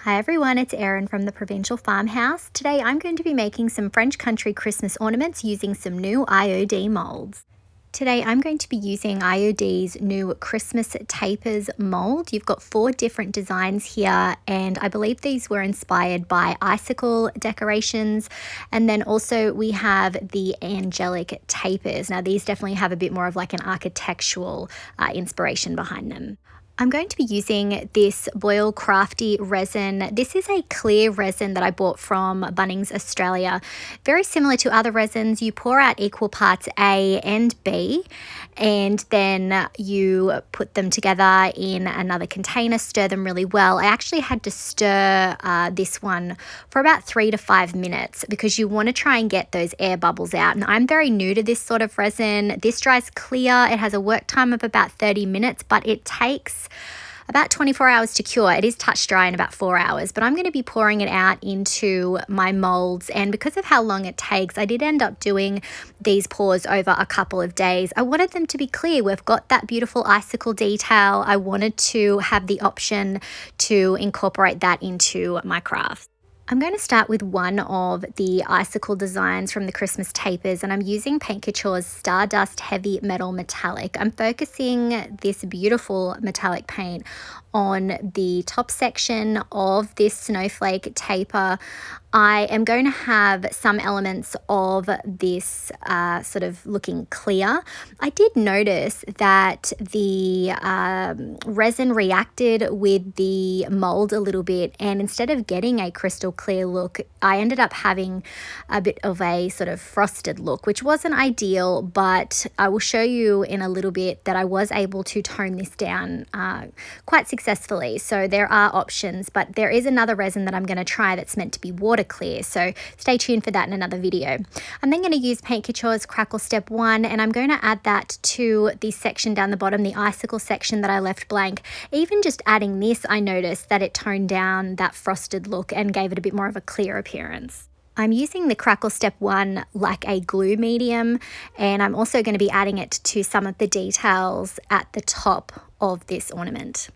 Hi everyone, it's Erin from the Provincial Farmhouse. Today I'm going to be making some French country Christmas ornaments using some new IOD molds. Today I'm going to be using IOD's new Christmas Tapers mold. You've got 4 different designs here, and I believe these were inspired by icicle decorations. And then also we have the Angelic Tapers. Now these definitely have a bit more of like an architectural inspiration behind them. I'm going to be using this Boyle Crafty resin. This is a clear resin that I bought from Bunnings Australia. Very similar to other resins, you pour out equal parts A and B, and then you put them together in another container, stir them really well. I actually had to stir this one for about 3 to 5 minutes because you want to try and get those air bubbles out. And I'm very new to this sort of resin. This dries clear. It has a work time of about 30 minutes, but it takes about 24 hours to cure. It is touch dry in about 4 hours, but I'm going to be pouring it out into my molds, and because of how long it takes, I did end up doing these pours over a couple of days. I wanted them to be clear. We've got that beautiful icicle detail. I wanted to have the option to incorporate that into my craft. I'm going to start with one of the icicle designs from the Christmas Tapers, and I'm using Paint Couture's Stardust Heavy Metal Metallic. I'm focusing this beautiful metallic paint on the top section of this snowflake taper. I am going to have some elements of this sort of looking clear. I did notice that the resin reacted with the mold a little bit, and instead of getting a crystal clear look, I ended up having a bit of a sort of frosted look, which wasn't ideal, but I will show you in a little bit that I was able to tone this down quite successfully. So there are options, but there is another resin that I'm going to try that's meant to be water clear, so stay tuned for that in another video. I'm then going to use Paint Couture's Crackle Step 1, and I'm going to add that to the section down the bottom, the icicle section that I left blank. Even just adding this, I noticed that it toned down that frosted look and gave it a bit more of a clear appearance. I'm using the Crackle Step 1 like a glue medium, and I'm also going to be adding it to some of the details at the top of this ornament.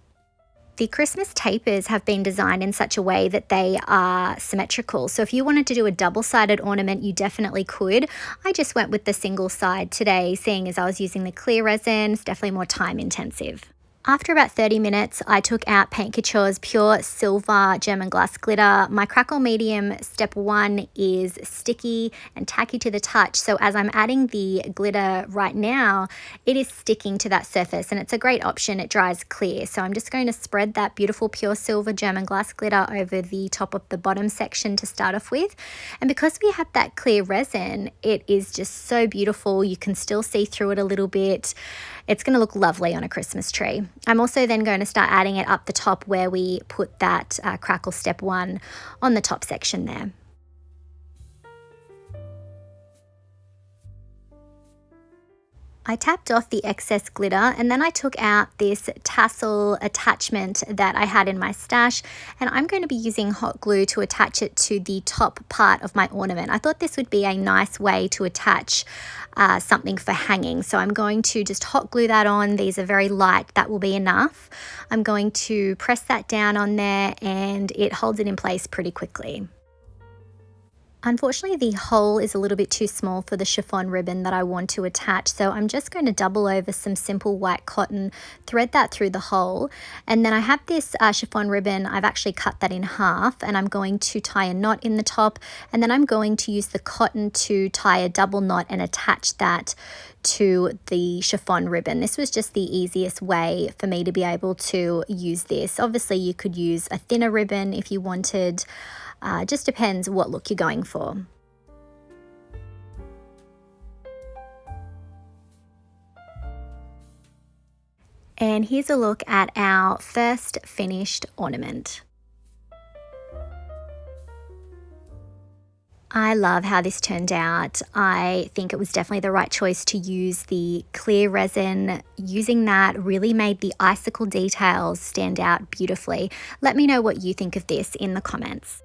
The Christmas tapers have been designed in such a way that they are symmetrical. So if you wanted to do a double-sided ornament, you definitely could. I just went with the single side today, seeing as I was using the clear resin. It's definitely more time intensive. After about 30 minutes, I took out Paint Couture's Pure Silver German Glass Glitter. My Crackle Medium Step 1 is sticky and tacky to the touch, so as I'm adding the glitter right now, it is sticking to that surface, and it's a great option. It dries clear, so I'm just going to spread that beautiful Pure Silver German Glass Glitter over the top of the bottom section to start off with. And because we have that clear resin, it is just so beautiful. You can still see through it a little bit. It's going to look lovely on a Christmas tree. I'm also then going to start adding it up the top where we put that Crackle Step 1 on the top section there. I tapped off the excess glitter, and then I took out this tassel attachment that I had in my stash, and I'm going to be using hot glue to attach it to the top part of my ornament. I thought this would be a nice way to attach something for hanging, so I'm going to just hot glue that on. These are very light, that will be enough. I'm going to press that down on there, and it holds it in place pretty quickly. Unfortunately, the hole is a little bit too small for the chiffon ribbon that I want to attach, so I'm just going to double over some simple white cotton, thread that through the hole, and then I have this chiffon ribbon. I've actually cut that in half, and I'm going to tie a knot in the top, and then I'm going to use the cotton to tie a double knot and attach that to the chiffon ribbon. This was just the easiest way for me to be able to use this. Obviously, you could use a thinner ribbon if you wanted. Just depends what look you're going for. And here's a look at our first finished ornament. I love how this turned out. I think it was definitely the right choice to use the clear resin. Using that really made the icicle details stand out beautifully. Let me know what you think of this in the comments.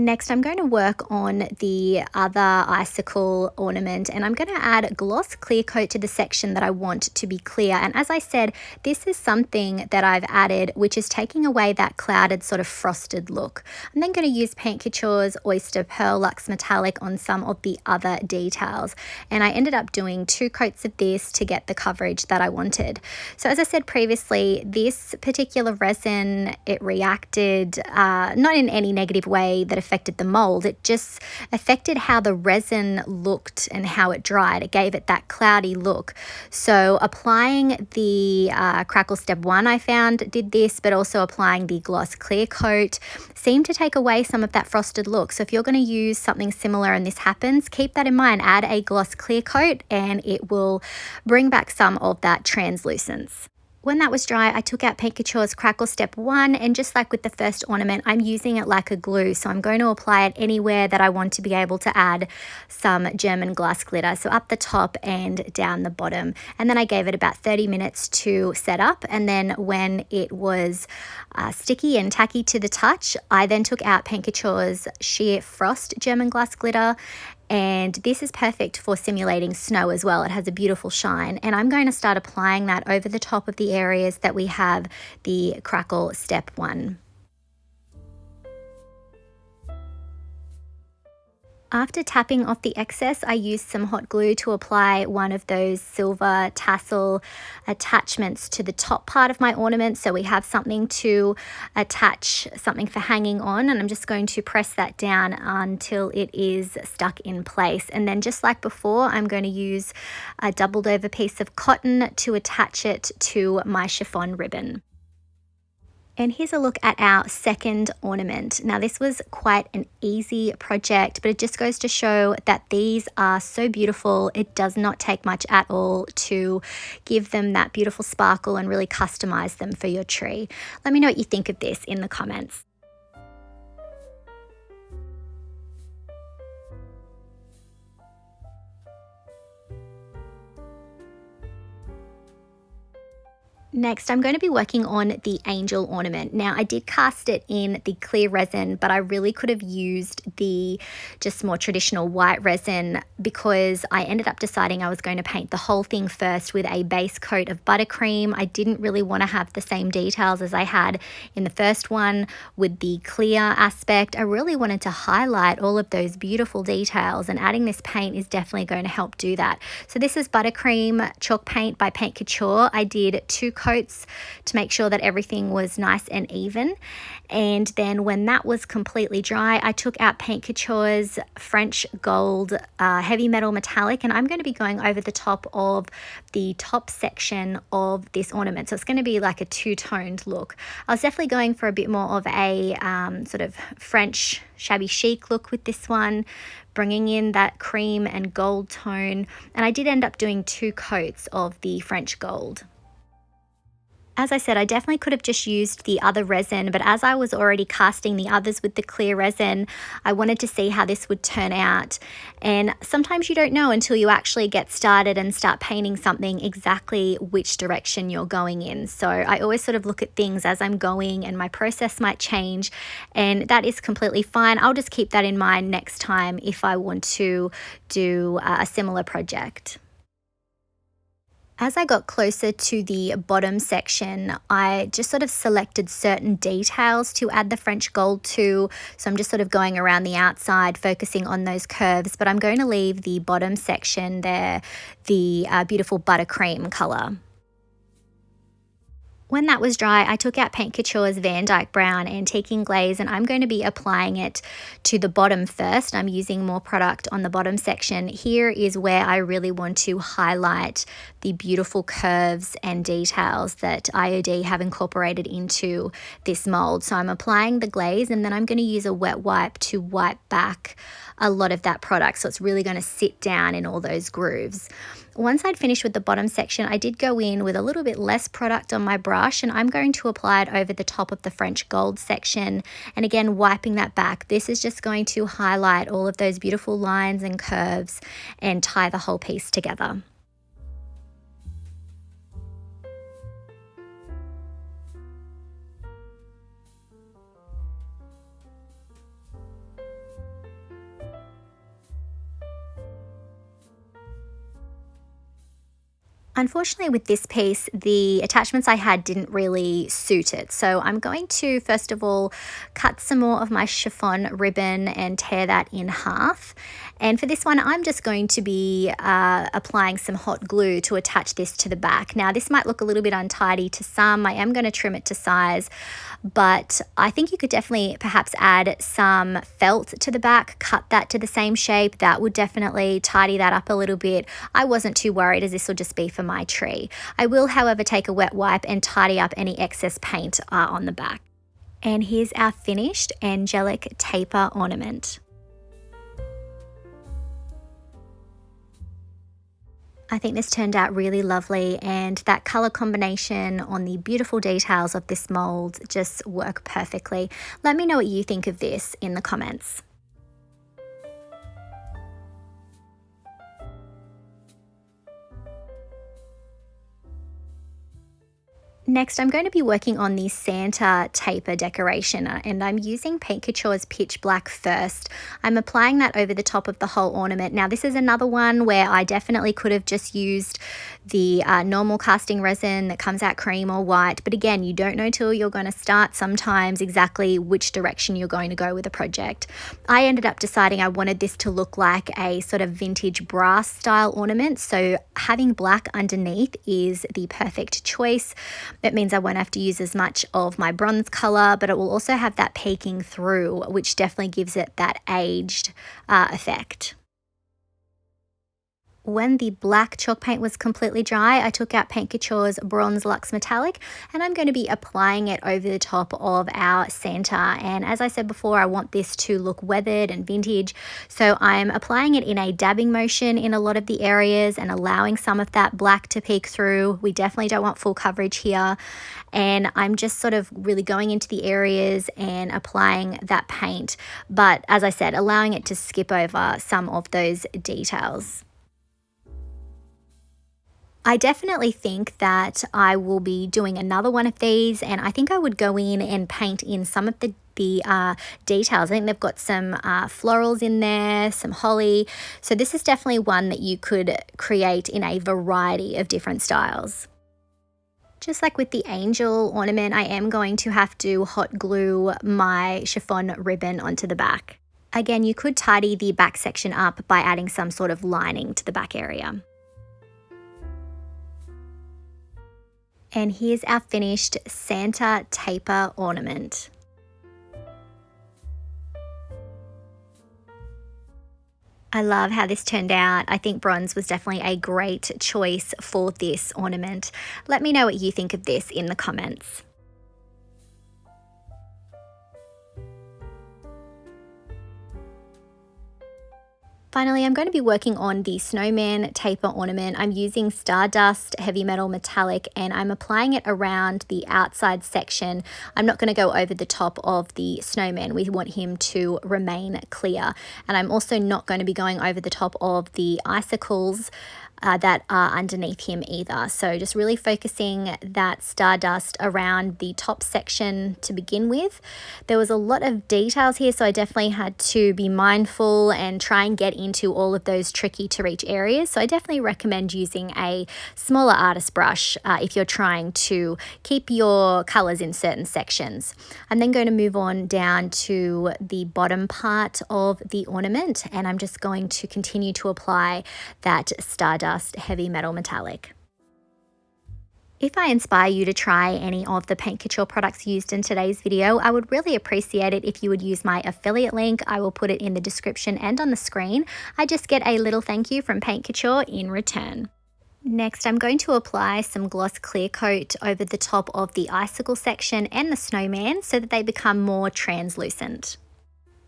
Next, I'm going to work on the other icicle ornament, and I'm going to add gloss clear coat to the section that I want to be clear. And as I said, this is something that I've added, which is taking away that clouded sort of frosted look. I'm then going to use Paint Couture's Oyster Pearl Luxe Metallic on some of the other details. And I ended up doing 2 coats of this to get the coverage that I wanted. So as I said previously, this particular resin, it reacted not in any negative way that affected the mold. It just affected how the resin looked and how it dried. It gave it that cloudy look. So applying the Crackle Step 1 I found did this, but also applying the gloss clear coat seemed to take away some of that frosted look. So if you're going to use something similar and this happens, keep that in mind. Add a gloss clear coat and it will bring back some of that translucence. When that was dry, I took out Paint Couture's Crackle Step 1, and just like with the first ornament, I'm using it like a glue. So I'm going to apply it anywhere that I want to be able to add some German glass glitter. So up the top and down the bottom. And then I gave it about 30 minutes to set up. And then when it was sticky and tacky to the touch, I then took out Paint Couture's Sheer Frost German glass glitter. And this is perfect for simulating snow as well. It has a beautiful shine. And I'm going to start applying that over the top of the areas that we have the Crackle Step 1. After tapping off the excess, I used some hot glue to apply one of those silver tassel attachments to the top part of my ornament, so we have something to attach something for hanging on, and I'm just going to press that down until it is stuck in place. And then just like before, I'm going to use a doubled over piece of cotton to attach it to my chiffon ribbon. And here's a look at our second ornament. Now this was quite an easy project, but it just goes to show that these are so beautiful. It does not take much at all to give them that beautiful sparkle and really customize them for your tree. Let me know what you think of this in the comments. Next, I'm going to be working on the angel ornament. Now, I did cast it in the clear resin, but I really could have used the just more traditional white resin because I ended up deciding I was going to paint the whole thing first with a base coat of buttercream. I didn't really want to have the same details as I had in the first one with the clear aspect. I really wanted to highlight all of those beautiful details, and adding this paint is definitely going to help do that. So this is buttercream chalk paint by Paint Couture. I did 2 coats to make sure that everything was nice and even. And then when that was completely dry, I took out Paint Couture's French Gold Heavy Metal Metallic, and I'm going to be going over the top of the top section of this ornament. So it's going to be like a 2-toned look. I was definitely going for a bit more of a sort of French shabby chic look with this one, bringing in that cream and gold tone. And I did end up doing 2 coats of the French Gold. As I said, I definitely could have just used the other resin, but as I was already casting the others with the clear resin, I wanted to see how this would turn out. And sometimes you don't know until you actually get started and start painting something exactly which direction you're going in. So I always sort of look at things as I'm going, and my process might change, and that is completely fine. I'll just keep that in mind next time if I want to do a similar project. As I got closer to the bottom section, I just sort of selected certain details to add the French gold to. So I'm just sort of going around the outside, focusing on those curves, but I'm going to leave the bottom section there, the beautiful buttercream color. When that was dry, I took out Paint Couture's Van Dyke Brown Antiquing Glaze, and I'm going to be applying it to the bottom first. I'm using more product on the bottom section. Here is where I really want to highlight the beautiful curves and details that IOD have incorporated into this mold. So I'm applying the glaze, and then I'm going to use a wet wipe to wipe back a lot of that product, so it's really going to sit down in all those grooves. Once I'd finished with the bottom section, I did go in with a little bit less product on my brush, and I'm going to apply it over the top of the French gold section, and again wiping that back. This is just going to highlight all of those beautiful lines and curves and tie the whole piece together. Unfortunately, with this piece, the attachments I had didn't really suit it. So I'm going to, first of all, cut some more of my chiffon ribbon and tear that in half. And for this one, I'm just going to be applying some hot glue to attach this to the back. Now, this might look a little bit untidy to some. I am going to trim it to size, but I think you could definitely perhaps add some felt to the back, cut that to the same shape. That would definitely tidy that up a little bit. I wasn't too worried, as this will just be for my tree. I will, however, take a wet wipe and tidy up any excess paint on the back. And here's our finished Angelic Taper ornament. I think this turned out really lovely, and that color combination on the beautiful details of this mold just work perfectly. Let me know what you think of this in the comments. Next, I'm going to be working on the Santa taper decoration, and I'm using Paint Couture's Pitch Black first. I'm applying that over the top of the whole ornament. Now, this is another one where I definitely could have just used the normal casting resin that comes out cream or white, but again, you don't know till you're going to start sometimes exactly which direction you're going to go with a project. I ended up deciding I wanted this to look like a sort of vintage brass style ornament, so having black underneath is the perfect choice. It means I won't have to use as much of my bronze color, but it will also have that peeking through, which definitely gives it that aged effect. When the black chalk paint was completely dry, I took out Paint Couture's Bronze Luxe Metallic, and I'm going to be applying it over the top of our Santa. And as I said before, I want this to look weathered and vintage, so I'm applying it in a dabbing motion in a lot of the areas and allowing some of that black to peek through. We definitely don't want full coverage here, and I'm just sort of really going into the areas and applying that paint, but as I said, allowing it to skip over some of those details. I definitely think that I will be doing another one of these, and I think I would go in and paint in some of the details. I think they've got some florals in there, some holly. So this is definitely one that you could create in a variety of different styles. Just like with the angel ornament, I am going to have to hot glue my chiffon ribbon onto the back. Again, you could tidy the back section up by adding some sort of lining to the back area. And here's our finished Santa taper ornament. I love how this turned out. I think bronze was definitely a great choice for this ornament. Let me know what you think of this in the comments. Finally, I'm going to be working on the snowman taper ornament. I'm using Stardust Heavy Metal Metallic, and I'm applying it around the outside section. I'm not going to go over the top of the snowman. We want him to remain clear. And I'm also not going to be going over the top of the icicles that are underneath him either. So just really focusing that stardust around the top section to begin with. There was a lot of details here, so I definitely had to be mindful and try and get into all of those tricky to reach areas. So I definitely recommend using a smaller artist brush if you're trying to keep your colors in certain sections. I'm then going to move on down to the bottom part of the ornament, and I'm just going to continue to apply that Stardust Heavy Metal Metallic. If I inspire you to try any of the Paint Couture products used in today's video, I would really appreciate it if you would use my affiliate link. I will put it in the description and on the screen. I just get a little thank you from Paint Couture in return. Next, I'm going to apply some gloss clear coat over the top of the icicle section and the snowman so that they become more translucent.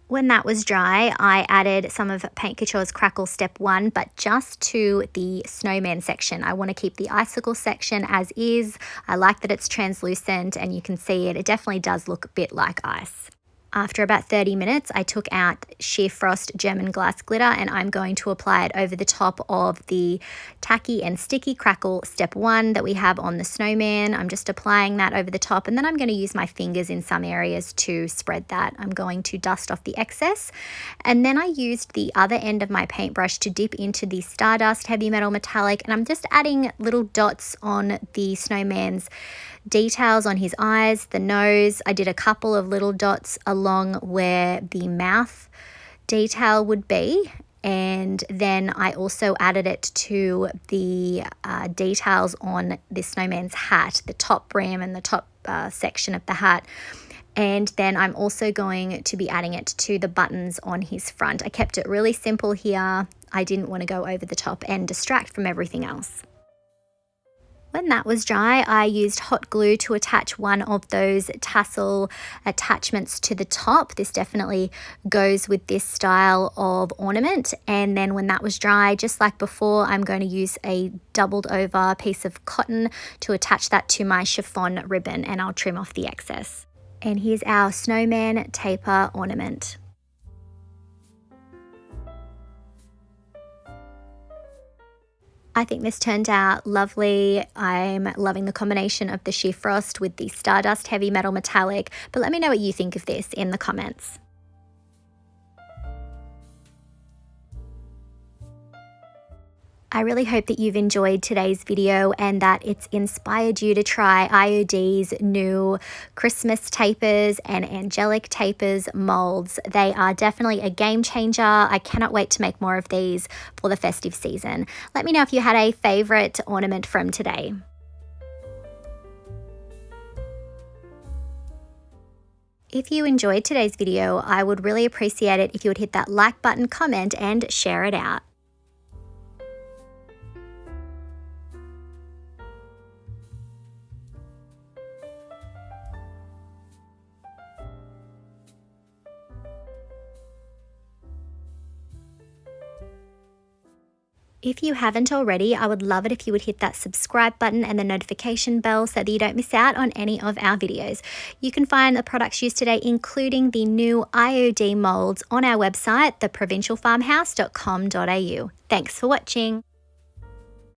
When that was dry, I added some of Paint Couture's Crackle Step 1, but just to the snowman section. I want to keep the icicle section as is. I like that it's translucent and you can see it. It definitely does look a bit like ice. After about 30 minutes, I took out Sheer Frost German glass glitter, and I'm going to apply it over the top of the tacky and sticky crackle step 1 that we have on the snowman. I'm just applying that over the top, and then I'm going to use my fingers in some areas to spread that. I'm going to dust off the excess, and then I used the other end of my paintbrush to dip into the Stardust Heavy Metal Metallic, and I'm just adding little dots on the snowman's details on his eyes, the nose. I did a couple of little dots along where the mouth detail would be, and then I also added it to the details on this snowman's hat, the top brim and the top section of the hat. And then I'm also going to be adding it to the buttons on his front. I kept it really simple here. I didn't want to go over the top and distract from everything else. When that was dry, I used hot glue to attach one of those tassel attachments to the top. This definitely goes with this style of ornament. And then when that was dry, just like before, I'm going to use a doubled over piece of cotton to attach that to my chiffon ribbon, and I'll trim off the excess. And here's our snowman taper ornament. I think this turned out lovely. I'm loving the combination of the Sheer Frost with the Stardust Heavy Metal Metallic, but let me know what you think of this in the comments. I really hope that you've enjoyed today's video and that it's inspired you to try IOD's new Christmas tapers and Angelic Tapers molds. They are definitely a game changer. I cannot wait to make more of these for the festive season. Let me know if you had a favorite ornament from today. If you enjoyed today's video, I would really appreciate it if you would hit that like button, comment, and share it out. If you haven't already, I would love it if you would hit that subscribe button and the notification bell so that you don't miss out on any of our videos. You can find the products used today, including the new IOD molds, on our website, theprovincialfarmhouse.com.au. Thanks for watching.